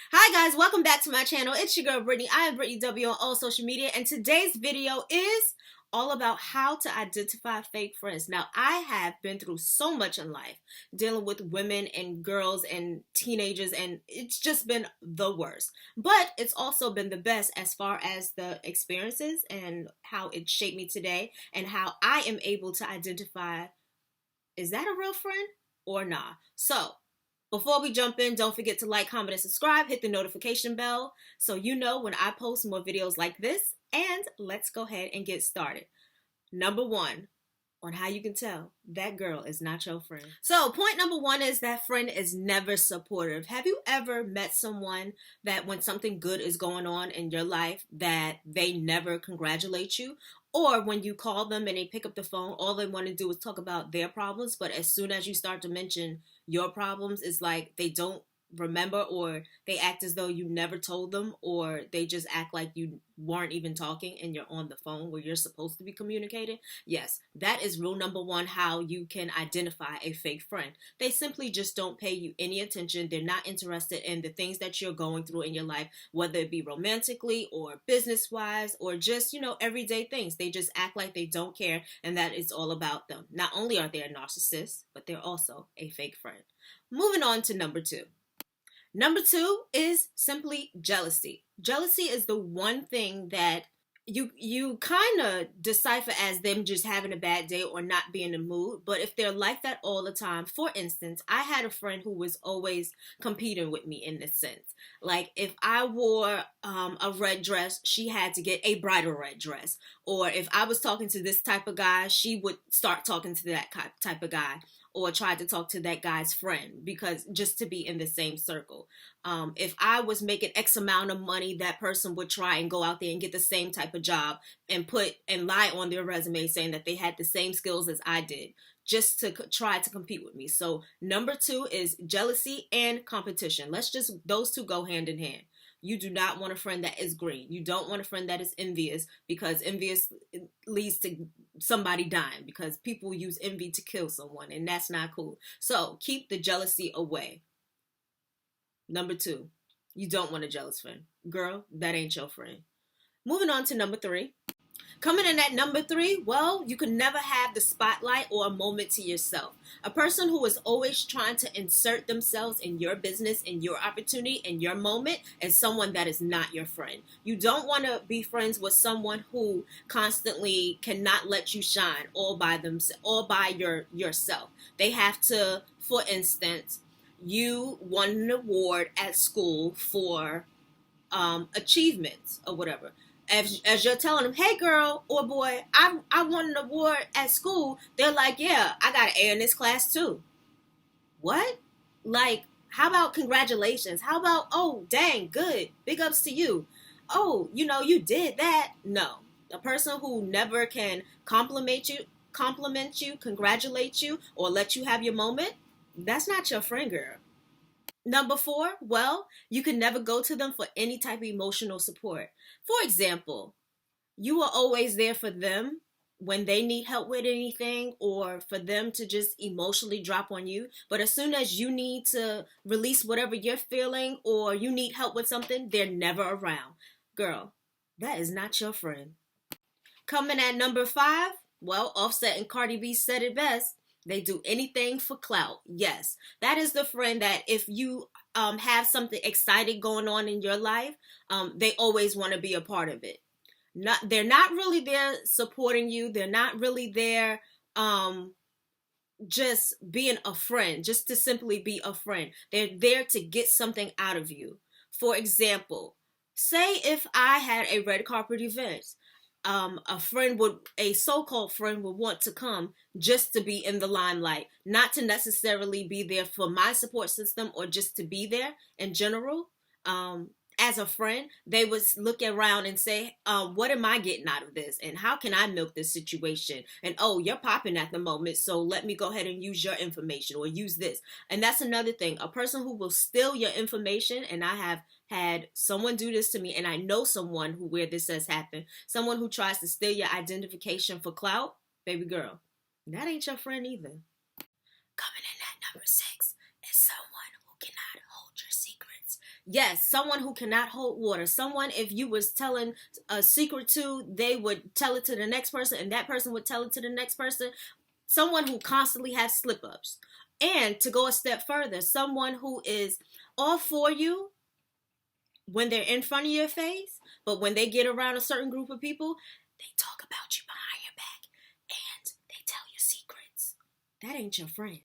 Hi guys, welcome back to my channel. It's your girl Brittney. I am Brittney W on all social media, and today's video is all about how to identify fake friends. Now, I have been through so much in life dealing with women and girls and teenagers, and it's just been the worst. But it's also been the best as far as the experiences and how it shaped me today and how I am able to identify, is that a real friend or not? So, before we jump in, don't forget to like, comment, and subscribe. Hit the notification bell so you know when I post more videos like this. And let's go ahead and get started. Number one, on how you can tell that girl is not your friend. So point number one is that friend is never supportive. Have you ever met someone that when something good is going on in your life that they never congratulate you? Or when you call them and they pick up the phone, all they want to do is talk about their problems, but as soon as you start to mention your problems, it's like they don't remember, or they act as though you never told them, or they just act like you weren't even talking and you're on the phone where you're supposed to be communicating. Yes, that is rule number one, how you can identify a fake friend. They simply just don't pay you any attention. They're not interested in the things that you're going through in your life, whether it be romantically or business wise or just, everyday things. They just act like they don't care, and that it's all about them. Not only are they a narcissist, but they're also a fake friend. Moving on to number two. Number two is simply jealousy. Jealousy is the one thing that you kind of decipher as them just having a bad day or not being in the mood. But if they're like that all the time, for instance, I had a friend who was always competing with me in this sense. Like if I wore a red dress, she had to get a brighter red dress. Or if I was talking to this type of guy, she would start talking to that type of guy, or tried to talk to that guy's friend, because just to be in the same circle. If I was making X amount of money, that person would try and go out there and get the same type of job and lie on their resume saying that they had the same skills as I did, just to try to compete with me. So number two is jealousy and competition. Those two go hand in hand. You do not want a friend that is green. You don't want a friend that is envious, because envious leads to somebody dying, because people use envy to kill someone, and that's not cool. So keep the jealousy away. Number two, you don't want a jealous friend. Girl, that ain't your friend. Moving on to number three. Coming in at number three, well, you can never have the spotlight or a moment to yourself. A person who is always trying to insert themselves in your business, in your opportunity, in your moment, is someone that is not your friend. You don't want to be friends with someone who constantly cannot let you shine all by yourself. They have to, for instance, you won an award at school for achievements or whatever. As you're telling them, hey girl or boy, I won an award at school, they're like, yeah, I got an A in this class too. What? Like, how about congratulations? How about, oh, dang, good, big ups to you. Oh, you did that. No. A person who never can compliment you, congratulate you, or let you have your moment, that's not your friend, girl. Number four, well, you can never go to them for any type of emotional support. For example, you are always there for them when they need help with anything, or for them to just emotionally drop on you. But as soon as you need to release whatever you're feeling, or you need help with something, they're never around. Girl, that is not your friend. Coming at number five, well, Offset and Cardi B said it best. They do anything for clout. Yes, that is the friend that if you have something exciting going on in your life, they always want to be a part of it. They're not really there supporting you. They're not really there just being a friend, just to simply be a friend. They're there to get something out of you. For example, say if I had a red carpet event, a so-called friend would want to come just to be in the limelight, not to necessarily be there for my support system or just to be there in general. As a friend, they would look around and say, what am I getting out of this? And how can I milk this situation? And, oh, you're popping at the moment, so let me go ahead and use your information or use this. And that's another thing. A person who will steal your information, and I have had someone do this to me, and I know someone where this has happened. Someone who tries to steal your identification for clout, baby girl, that ain't your friend either. Coming in at number six is someone who cannot hold your secrets. Yes, someone who cannot hold water. Someone, if you was telling a secret to, they would tell it to the next person, and that person would tell it to the next person. Someone who constantly has slip ups. And to go a step further, someone who is all for you when they're in front of your face, but when they get around a certain group of people, they talk about you behind your back and they tell you secrets. That ain't your friend.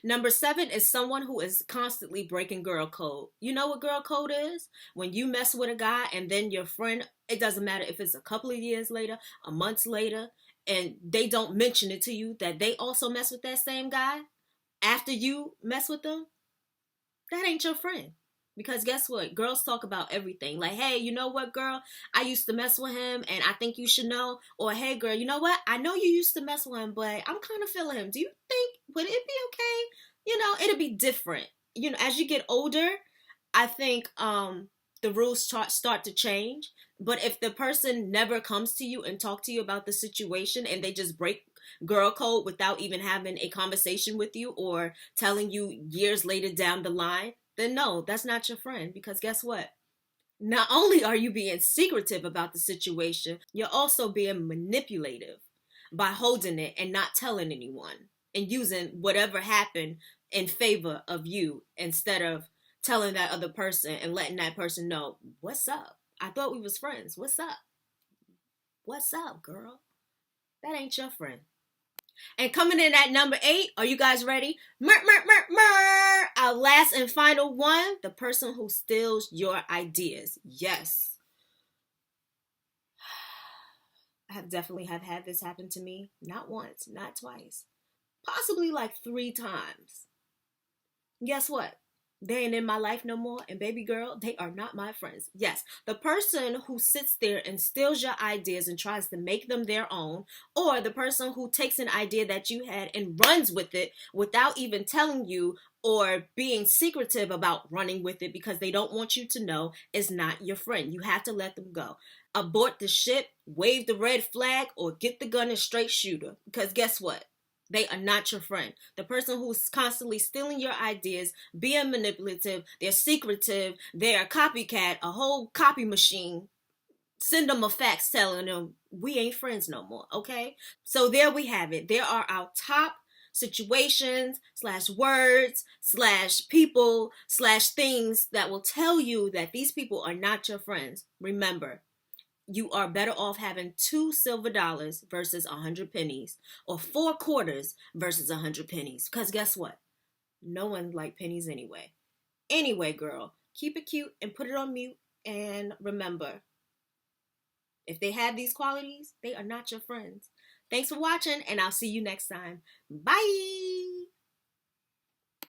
Number 7 is someone who is constantly breaking girl code. You know what girl code is? When you mess with a guy and then your friend, it doesn't matter if it's a couple of years later, a month later, and they don't mention it to you that they also mess with that same guy after you mess with them, that ain't your friend. Because guess what? Girls talk about everything. Like, hey, you know what, girl? I used to mess with him and I think you should know. Or, hey, girl, you know what? I know you used to mess with him, but I'm kind of feeling him. Do you think, would it be okay? You know, it'll be different. You know, as you get older, I think the rules start to change. But if the person never comes to you and talk to you about the situation and they just break girl code without even having a conversation with you or telling you years later down the line, then no, that's not your friend. Because guess what? Not only are you being secretive about the situation, you're also being manipulative by holding it and not telling anyone and using whatever happened in favor of you instead of telling that other person and letting that person know, what's up? I thought we was friends. What's up? What's up, girl? That ain't your friend. And coming in at number 8, are you guys ready? Our last and final one, the person who steals your ideas. Yes. I have definitely had this happen to me. Not once, not twice. Possibly like 3 times. Guess what? They ain't in my life no more, and baby girl, they are not my friends. Yes, the person who sits there and steals your ideas and tries to make them their own, or the person who takes an idea that you had and runs with it without even telling you or being secretive about running with it because they don't want you to know, is not your friend. You have to let them go. Abort the ship, wave the red flag, or get the gun and straight shooter. Because guess what? They are not your friend. The person who's constantly stealing your ideas, being manipulative, they're secretive, they're a copycat, a whole copy machine. Send them a fax telling them we ain't friends no more, okay? So there we have it. There are our top situations / words / people / things that will tell you that these people are not your friends. Remember, you are better off having 2 silver dollars versus 100 pennies, or 4 quarters versus 100 pennies. Because guess what? No one like pennies anyway. Anyway, girl, keep it cute and put it on mute. And remember, if they have these qualities, they are not your friends. Thanks for watching, and I'll see you next time. Bye!